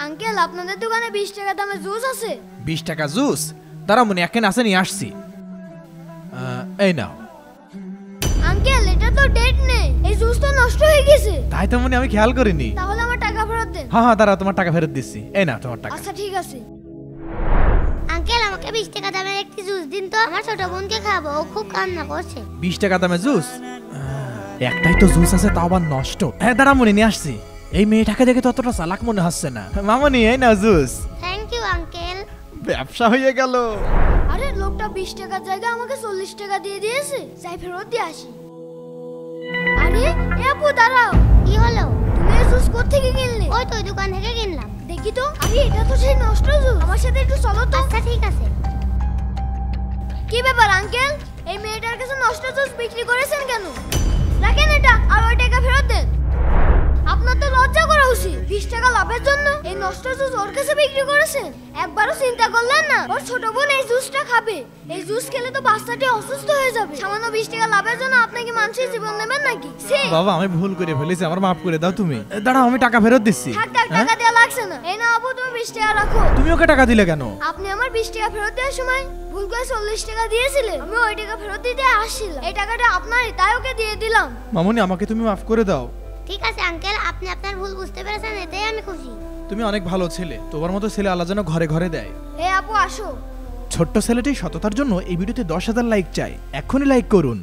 Uncle আপনাদের দোকানে 20 টাকা দামের জুস আছে? 20 টাকা জুস? দাঁড়া মনে এখানে আছে, নিয়ে আসছি। এই নাও। আঙ্কেল এটা তো ডেট নেই, এই জুস তো নষ্ট হয়ে গেছে। তাই তো মনে আমি খেয়াল করিনি। তাহলে আমার টাকা ফেরত দেন। হ্যাঁ দাঁড়া, তোমার টাকা ফেরত দিচ্ছি। এই না তোমার টাকা। আচ্ছা ঠিক আছে। আঙ্কেল আমাকে 20 টাকা দামের একটি জুস দিন তো, আমার ছোট বোনকে খাবো, ও খুব কান্না করছে। 20 টাকা দামের জুস? একটাই তো জুস আছে, তাও আবার নষ্ট। হ্যাঁ দাঁড়া মনে নিয়ে আসছি। এই মেয়েটাকে দেখে তো অতটা চালাক মনে হচ্ছে না। মামনি এই নাও জুস। Thank you uncle. ব্যবসা হয়ে গেল। আরে লোকটা 20 টাকার জায়গায় আমাকে 40 টাকা দিয়ে দিয়েছে। যাই ফেরত দিয়ে আসি। আরে এ আপু দাঁড়াও। কি হলো? তুমি এই জুস কোত্থেকে কিনলে? ওই তো দোকান থেকে কিনলাম। দেখি তো। আরে এটা তো সেই নষ্ট জুস। আমার সাথে একটু চলো তো। আচ্ছা ঠিক আছে। কি ব্যাপার আঙ্কেল, এই মেয়েটার কাছে নষ্ট জুস বিক্রি করেছেন কেন? রাখেন এটা আর ওই টাকা ফেরত দেন। আপনার তো লজ্জা করা উচিত। 20 টাকা লাভের জন্য এই নষ্ট জুস ওর কাছে বিক্রি করেছেন। একবারও চিন্তা করলেন না ওর ছোট বোন এই জুসটা খাবে? এই জুস খেলে তো বাচ্চাটি অসুস্থ হয়ে যাবে। সামান্য 20 টাকা লাভের জন্য আপনি কি মানুষের জীবন নেবেন নাকি? বাবা আমি ভুল করে ফেলেছি, আমার মাফ করে দাও তুমি। দাঁড়াও আমি টাকা ফেরত দিচ্ছি। টাকা দেওয়া লাগছে না। এই না আপু তুমি 20 টাকা রাখো। তুমি ওকে টাকা দিলে কেন? আপনি আমার 20 টাকা ফেরত দেওয়ার সময় ভুল করে 40 টাকা দিয়েছিলেন। আমি ওই টাকা ফেরত দিতে আসছিলাম। এই টাকাটা আপনারই, তাই ওকে দিয়ে দিলাম। মামনি আমাকে তুমি মাফ করে দাও। ঠিক আছে আঙ্কেল, আপনি আপনার ভুল বুঝতে পেরেছেন, এতেই আমি খুশি। তুমি অনেক ভালো ছেলে, তোমার মতো ছেলে আল্লাহ যেন ঘরে ঘরে দেয়। এই আপু আসো। ছোট্ট ছেলেটি সততার জন্য এই ভিডিওতে 10,000 লাইক চাই, এক্ষুনি লাইক করুন।